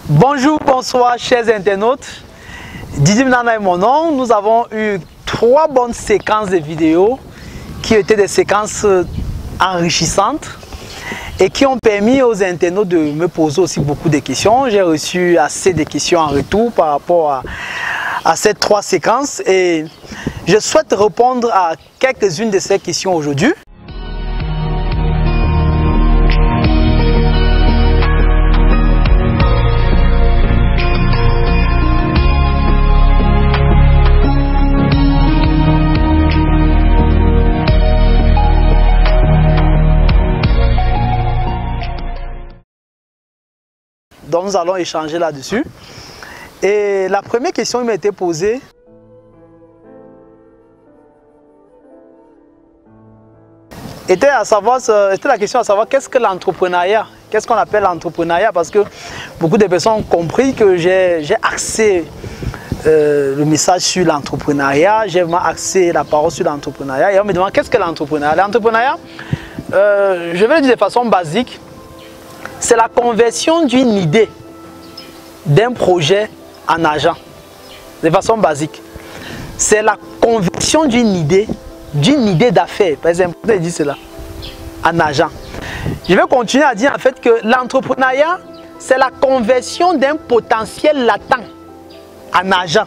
Bonjour, bonsoir chers internautes. Didi Mnana est mon nom. Nous avons eu 3 bonnes séquences de vidéos qui étaient des séquences enrichissantes et qui ont permis aux internautes de me poser aussi beaucoup de questions. J'ai reçu assez de questions en retour par rapport à ces 3 séquences et je souhaite répondre à quelques-unes de ces questions aujourd'hui. Donc nous allons échanger là-dessus. Et la première question qui m'a été posée, était la question à savoir qu'est-ce que l'entrepreneuriat, qu'est-ce qu'on appelle l'entrepreneuriat, parce que beaucoup de personnes ont compris que j'ai axé le message sur l'entrepreneuriat, j'ai vraiment axé la parole sur l'entrepreneuriat et on me demande qu'est-ce que l'entrepreneuriat. L'entrepreneuriat, je vais le dire de façon basique, c'est la conversion d'une idée, d'un projet en argent, de façon basique. C'est la conversion d'une idée d'affaires, par exemple, je dis cela, en argent. Je vais continuer à dire en fait que l'entrepreneuriat, c'est la conversion d'un potentiel latent en argent.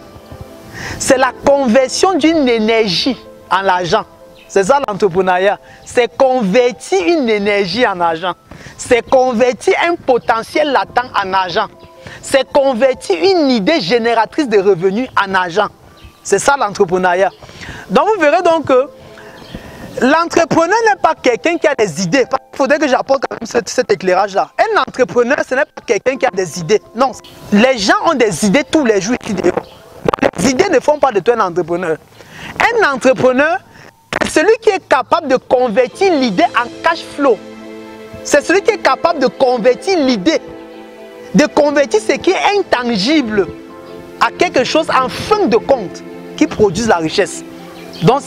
C'est la conversion d'une énergie en argent. C'est ça l'entrepreneuriat. C'est convertir une énergie en argent. C'est convertir un potentiel latent en argent. C'est convertir une idée génératrice de revenus en argent. C'est ça l'entrepreneuriat. Donc vous verrez donc que l'entrepreneur n'est pas quelqu'un qui a des idées. Il faudrait que j'apporte quand même cet éclairage-là. Un entrepreneur, ce n'est pas quelqu'un qui a des idées. Non, les gens ont des idées tous les jours ici dehors. Les idées ne font pas de toi un entrepreneur. Un entrepreneur, c'est celui qui est capable de convertir l'idée en cash flow. C'est celui qui est capable de convertir l'idée, de convertir ce qui est intangible à quelque chose en fin de compte qui produise la richesse. Donc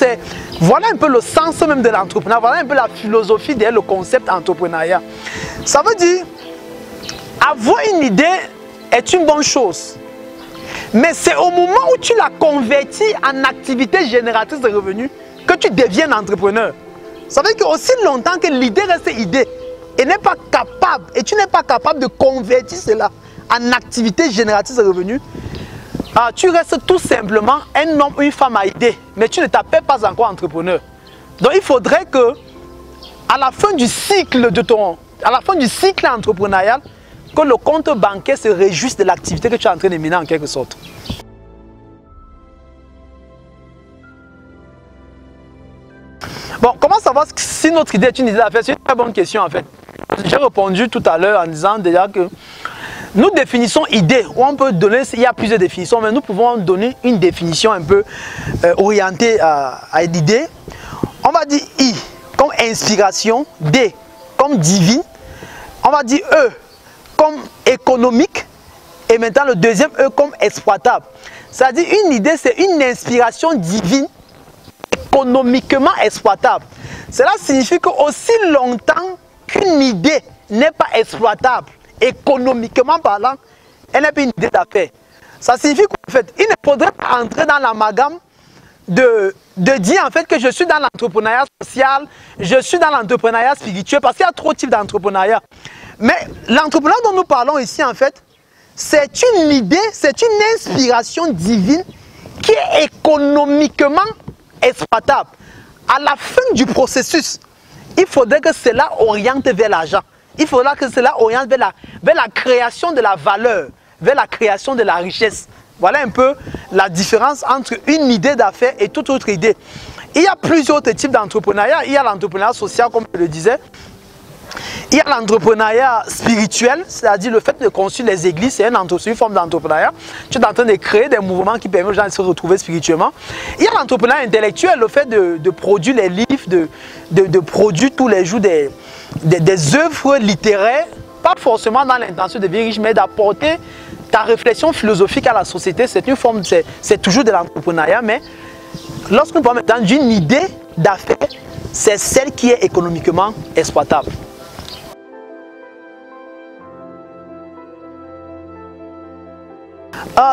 voilà un peu le sens même de l'entrepreneuriat, voilà un peu la philosophie derrière le concept entrepreneuriat. Ça veut dire, avoir une idée est une bonne chose, mais c'est au moment où tu la convertis en activité génératrice de revenus que tu deviens entrepreneur. Ça veut dire qu'aussi longtemps que l'idée reste idée, et n'est pas capable, et tu n'es pas capable de convertir cela en activité génératrice de revenus, tu restes tout simplement un homme ou une femme à idée, mais tu ne t'appelles pas encore entrepreneur. Donc il faudrait que, à la fin du cycle entrepreneurial, que le compte bancaire se réjouisse de l'activité que tu es en train de mener en quelque sorte. Bon, comment savoir si notre idée est une idée d'affaires? C'est une très bonne question en fait. J'ai répondu tout à l'heure en disant déjà que nous définissons idée, ou on peut donner, il y a plusieurs définitions, mais nous pouvons donner une définition un peu orientée à l'idée. On va dire I comme inspiration, D comme divine, on va dire E comme économique, et maintenant le deuxième E comme exploitable. C'est-à-dire une idée, c'est une inspiration divine, économiquement exploitable. Cela signifie qu'aussi longtemps qu'une idée n'est pas exploitable, économiquement parlant, elle n'est pas une idée d'affaires. Ça signifie qu'en fait, il ne faudrait pas entrer dans l'amalgame de dire en fait que je suis dans l'entrepreneuriat social, je suis dans l'entrepreneuriat spirituel, parce qu'il y a trop de types d'entrepreneuriat. Mais l'entrepreneuriat dont nous parlons ici en fait, c'est une idée, c'est une inspiration divine qui est économiquement exploitable. À la fin du processus, il faudrait que cela oriente vers l'argent. Il faudra que cela oriente vers la création de la valeur, vers la création de la richesse. Voilà un peu la différence entre une idée d'affaires et toute autre idée. Il y a plusieurs autres types d'entrepreneuriat. Il y a l'entrepreneuriat social, comme je le disais. Il y a l'entrepreneuriat spirituel, c'est-à-dire le fait de construire les églises, c'est une forme d'entrepreneuriat. Tu es en train de créer des mouvements qui permettent aux gens de se retrouver spirituellement. Il y a l'entrepreneuriat intellectuel, le fait de produire les livres, de produire tous les jours des œuvres littéraires, pas forcément dans l'intention de devenir riche, mais d'apporter ta réflexion philosophique à la société. C'est une forme, c'est toujours de l'entrepreneuriat, mais lorsque nous parlons maintenant d'une idée d'affaires, c'est celle qui est économiquement exploitable.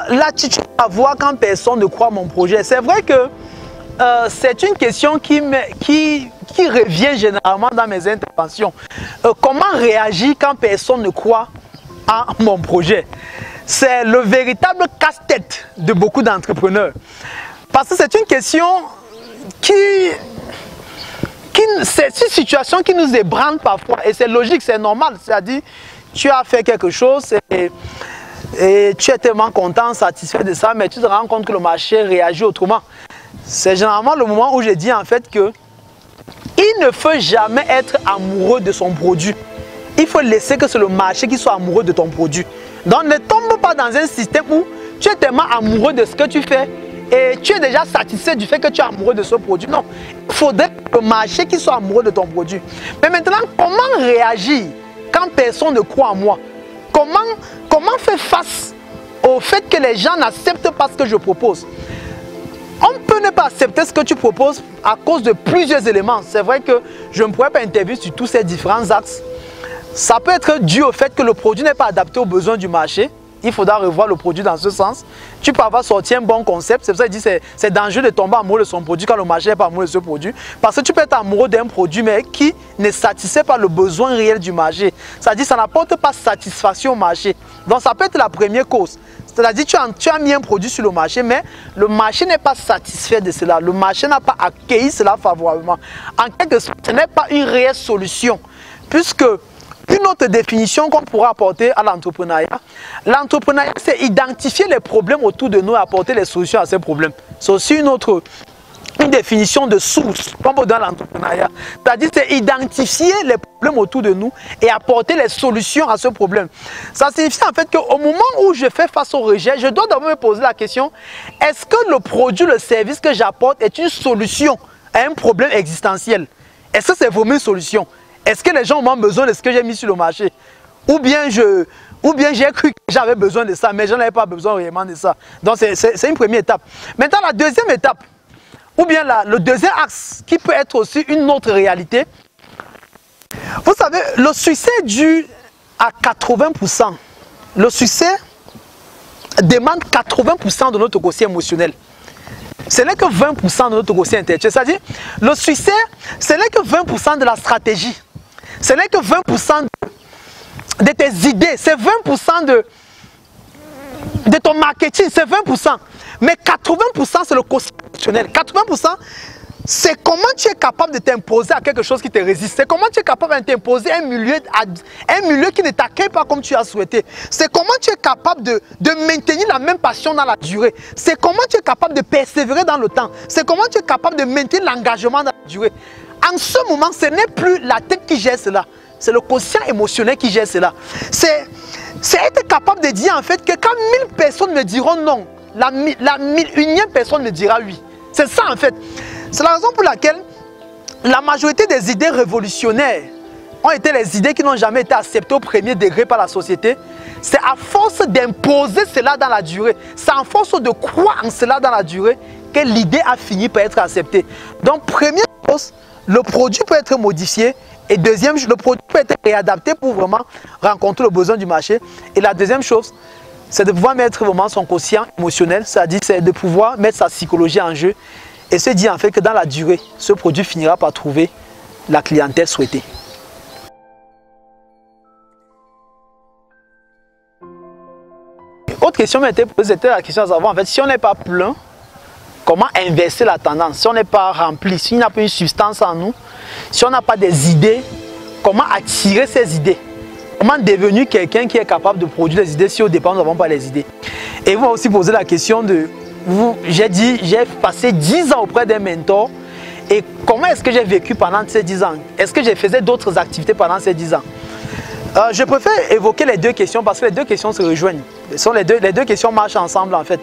L'attitude à avoir quand personne ne croit à mon projet. C'est vrai que c'est une question qui revient généralement dans mes interventions. Comment réagir quand personne ne croit à mon projet? C'est le véritable casse-tête de beaucoup d'entrepreneurs. Parce que c'est une question c'est une situation qui nous ébranle parfois. Et c'est logique, c'est normal. C'est-à-dire, tu as fait quelque chose et tu es tellement content, satisfait de ça, mais tu te rends compte que le marché réagit autrement. C'est généralement le moment où je dis en fait que il ne faut jamais être amoureux de son produit. Il faut laisser que c'est le marché qui soit amoureux de ton produit. Donc ne tombe pas dans un système où tu es tellement amoureux de ce que tu fais et tu es déjà satisfait du fait que tu es amoureux de ce produit. Non, il faudrait que le marché qui soit amoureux de ton produit. Mais maintenant, comment réagir quand personne ne croit en moi? Comment faire face au fait que les gens n'acceptent pas ce que je propose? On peut ne pas accepter ce que tu proposes à cause de plusieurs éléments. C'est vrai que je ne pourrais pas intervenir sur tous ces différents axes. Ça peut être dû au fait que le produit n'est pas adapté aux besoins du marché. Il faudra revoir le produit dans ce sens. Tu peux avoir sorti un bon concept. C'est pour ça qu'il dit que c'est dangereux de tomber amoureux de son produit quand le marché n'est pas amoureux de ce produit. Parce que tu peux être amoureux d'un produit mais qui ne satisfait pas le besoin réel du marché. C'est-à-dire que ça n'apporte pas satisfaction au marché. Donc ça peut être la première cause. C'est-à-dire que tu as mis un produit sur le marché, mais le marché n'est pas satisfait de cela. Le marché n'a pas accueilli cela favorablement. En quelque sorte, ce n'est pas une réelle solution. Puisque une autre définition qu'on pourra apporter à l'entrepreneuriat, c'est identifier les problèmes autour de nous et apporter les solutions à ces problèmes. C'est aussi une définition de source qu'on peut donner à l'entrepreneuriat. C'est-à-dire c'est identifier les problèmes autour de nous et apporter les solutions à ce problème. Ça signifie en fait qu'au moment où je fais face au rejet, je dois d'abord me poser la question, est-ce que le produit, le service que j'apporte est une solution à un problème existentiel? Est-ce que c'est vraiment une solution? Est-ce que les gens ont besoin de ce que j'ai mis sur le marché? Ou bien j'ai cru que j'avais besoin de ça, mais je n'avais pas besoin réellement de ça. Donc c'est une première étape. Maintenant la deuxième étape, ou bien le deuxième axe, qui peut être aussi une autre réalité. Vous savez, le succès est dû à 80%. Le succès demande 80% de notre quotient émotionnel. Ce n'est que 20% de notre quotient intellectuel. C'est-à-dire, le succès, ce n'est que 20% de la stratégie. Ce n'est que 20% de tes idées. C'est 20% de ton marketing. C'est 20%. Mais 80% c'est le quotient émotionnel. 80% c'est comment tu es capable de t'imposer à quelque chose qui te résiste. C'est comment tu es capable de t'imposer un milieu qui ne t'accueille pas comme tu as souhaité. C'est comment tu es capable de maintenir la même passion dans la durée. C'est comment tu es capable de persévérer dans le temps. C'est comment tu es capable de maintenir l'engagement dans la durée. En ce moment, ce n'est plus la tête qui gère cela. C'est le quotient émotionnel qui gère cela. C'est être capable de dire en fait que quand 1000 personnes me diront non, la 1001e personne me dira oui. C'est ça en fait. C'est la raison pour laquelle la majorité des idées révolutionnaires ont été les idées qui n'ont jamais été acceptées au premier degré par la société. C'est à force d'imposer cela dans la durée, c'est à force de croire en cela dans la durée que l'idée a fini par être acceptée. Donc première chose, le produit peut être modifié. Et deuxième, le produit peut être réadapté pour vraiment rencontrer le besoin du marché. Et la deuxième chose, c'est de pouvoir mettre vraiment son quotient émotionnel, c'est-à-dire c'est de pouvoir mettre sa psychologie en jeu et se dire en fait que dans la durée, ce produit finira par trouver la clientèle souhaitée. Autre question m'a été posée, c'était la question à savoir en fait si on n'est pas plein, comment inverser la tendance? Si on n'est pas rempli, s'il n'y a pas une substance en nous, si on n'a pas des idées, comment attirer ces idées? Comment devenir quelqu'un qui est capable de produire des idées si au départ nous n'avons pas les idées? Et vous m'avez aussi posé la question de, j'ai passé 10 ans auprès d'un mentor et comment est-ce que j'ai vécu pendant ces 10 ans? Est-ce que j'ai fait d'autres activités pendant ces 10 ans? Je préfère évoquer les deux questions parce que les deux questions se rejoignent. Les deux questions marchent ensemble en fait.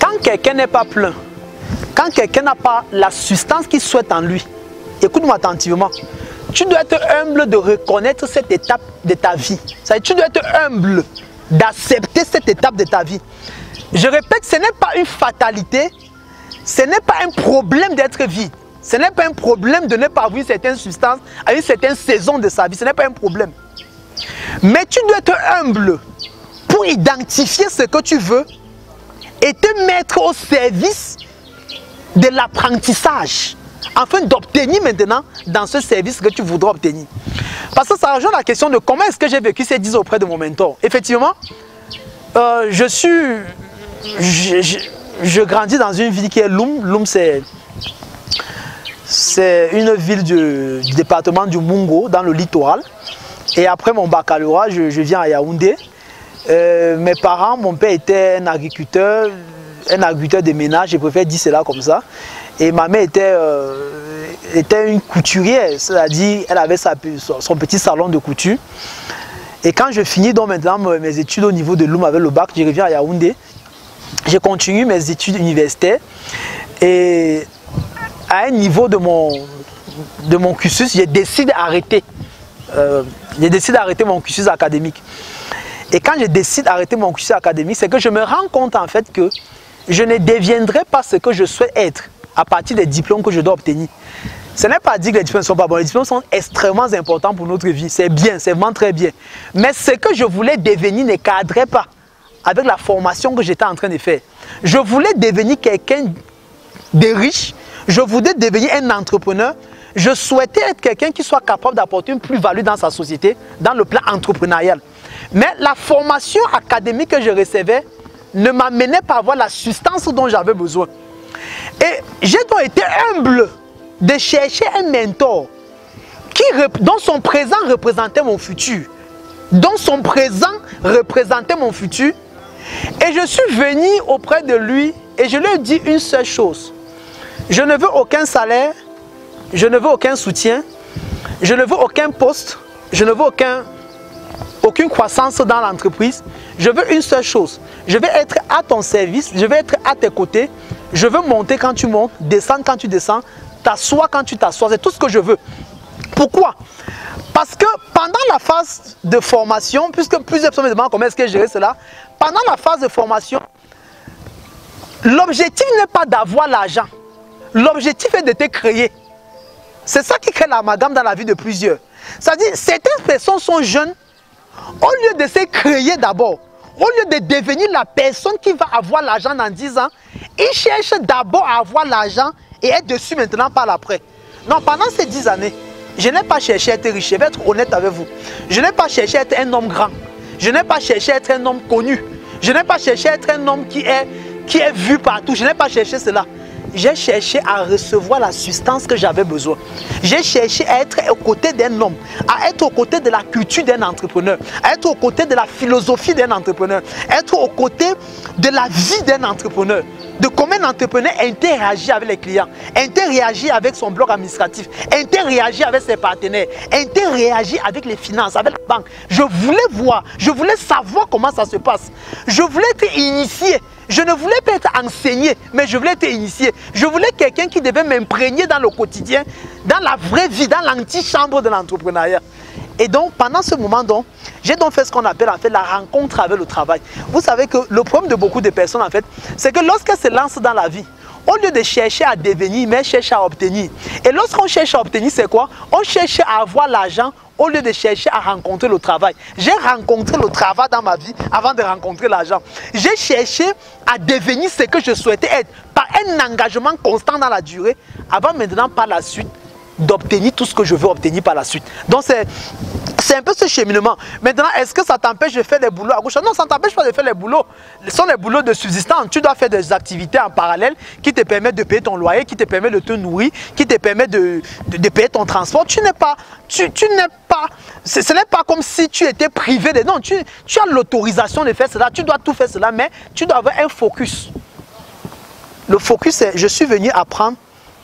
Quand quelqu'un n'est pas plein, quand quelqu'un n'a pas la substance qu'il souhaite en lui, écoute-moi attentivement, tu dois être humble de reconnaître cette étape de ta vie. Ça veut dire, tu dois être humble d'accepter cette étape de ta vie. Je répète, ce n'est pas une fatalité, ce n'est pas un problème d'être vide. Ce n'est pas un problème de ne pas avoir une certaine substance à une certaine saison de sa vie. Ce n'est pas un problème. Mais tu dois être humble pour identifier ce que tu veux et te mettre au service de l'apprentissage, afin d'obtenir maintenant dans ce service que tu voudras obtenir. Parce que ça rejoint la question de comment est-ce que j'ai vécu ces 10 ans auprès de mon mentor. Effectivement, je grandis dans une ville qui est Loum. Loum, c'est une ville du département du Mungo, dans le littoral. Et après mon baccalauréat, je viens à Yaoundé. Mes parents, mon père était un agriculteur de ménage, je préfère dire cela comme ça. Et ma mère était une couturière, c'est-à-dire elle avait son petit salon de couture. Et quand je finis donc maintenant mes études au niveau de Loum avec le bac, je reviens à Yaoundé. Je continue mes études universitaires et à un niveau de mon cursus, j'ai décidé d'arrêter. Mon cursus académique. Et quand je décide d'arrêter mon cursus académique, c'est que je me rends compte en fait que je ne deviendrai pas ce que je souhaite être à partir des diplômes que je dois obtenir. Ce n'est pas dire que les diplômes ne sont pas bons. Les diplômes sont extrêmement importants pour notre vie. C'est bien, c'est vraiment très bien. Mais ce que je voulais devenir ne cadrait pas avec la formation que j'étais en train de faire. Je voulais devenir quelqu'un de riche. Je voulais devenir un entrepreneur. Je souhaitais être quelqu'un qui soit capable d'apporter une plus-value dans sa société, dans le plan entrepreneurial. Mais la formation académique que je recevais ne m'amenait pas à avoir la substance dont j'avais besoin. Et j'ai donc été humble de chercher un mentor dont son présent représentait mon futur. Dont son présent représentait mon futur. Et je suis venu auprès de lui et je lui ai dit une seule chose. Je ne veux aucun salaire, je ne veux aucun soutien, je ne veux aucun poste, je ne veux aucune croissance dans l'entreprise. Je veux une seule chose. Je vais être à ton service, je vais être à tes côtés. Je veux monter quand tu montes, descendre quand tu descends, t'asseoir quand tu t'assois. C'est tout ce que je veux. Pourquoi? Parce que pendant la phase de formation, puisque plusieurs personnes me demandent comment est-ce que je gère cela, pendant la phase de formation, l'objectif n'est pas d'avoir l'argent. L'objectif est de te créer. C'est ça qui crée l'amalgame dans la vie de plusieurs. C'est-à-dire, certaines personnes sont jeunes, au lieu de se créer d'abord, au lieu de devenir la personne qui va avoir l'argent dans 10 ans, ils cherchent d'abord à avoir l'argent et être dessus maintenant par l'après. Non, pendant ces 10 années, je n'ai pas cherché à être riche, je vais être honnête avec vous. Je n'ai pas cherché à être un homme grand. Je n'ai pas cherché à être un homme connu. Je n'ai pas cherché à être un homme qui est vu partout. Je n'ai pas cherché cela. J'ai cherché à recevoir la substance que j'avais besoin. J'ai cherché à être aux côtés d'un homme, à être aux côtés de la culture d'un entrepreneur, à être aux côtés de la philosophie d'un entrepreneur, à être aux côtés de la vie d'un entrepreneur, de comment un entrepreneur interagit avec les clients, interagit avec son bloc administratif, interagit avec ses partenaires, interagit avec les finances, avec la banque. Je voulais voir, je voulais savoir comment ça se passe. Je voulais être initié. Je ne voulais pas être enseigné, mais je voulais être initié. Je voulais quelqu'un qui devait m'imprégner dans le quotidien, dans la vraie vie, dans l'antichambre de l'entrepreneuriat. Et donc, pendant ce moment, j'ai donc fait ce qu'on appelle en fait la rencontre avec le travail. Vous savez que le problème de beaucoup de personnes, en fait, c'est que lorsqu'elles se lancent dans la vie, au lieu de chercher à devenir, mais elles cherchent à obtenir. Et lorsqu'on cherche à obtenir, c'est quoi? On cherche à avoir l'argent au lieu de chercher à rencontrer le travail. J'ai rencontré le travail dans ma vie avant de rencontrer l'argent. J'ai cherché à devenir ce que je souhaitais être par un engagement constant dans la durée avant maintenant par la suite d'obtenir tout ce que je veux obtenir par la suite. Donc c'est un peu ce cheminement. Maintenant, est-ce que ça t'empêche de faire des boulots à gauche? Non, ça ne t'empêche pas de faire les boulots. Ce sont les boulots de subsistance. Tu dois faire des activités en parallèle qui te permettent de payer ton loyer, qui te permettent de te nourrir, qui te permettent de payer ton transport. Ce n'est pas, comme si tu étais privé de... Non, tu as l'autorisation de faire cela. Tu dois tout faire cela, mais tu dois avoir un focus. Le focus, c'est je suis venu apprendre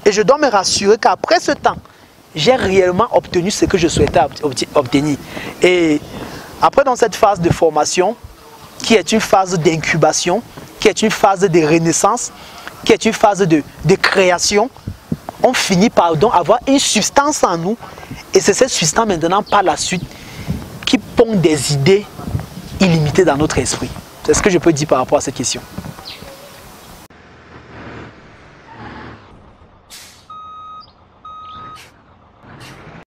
et je dois me rassurer qu'après ce temps, j'ai réellement obtenu ce que je souhaitais obtenir. Et après, dans cette phase de formation, qui est une phase d'incubation, qui est une phase de renaissance, qui est une phase de création, on finit par donc avoir une substance en nous. Et c'est cette substance maintenant, par la suite, qui pond des idées illimitées dans notre esprit. C'est ce que je peux dire par rapport à cette question.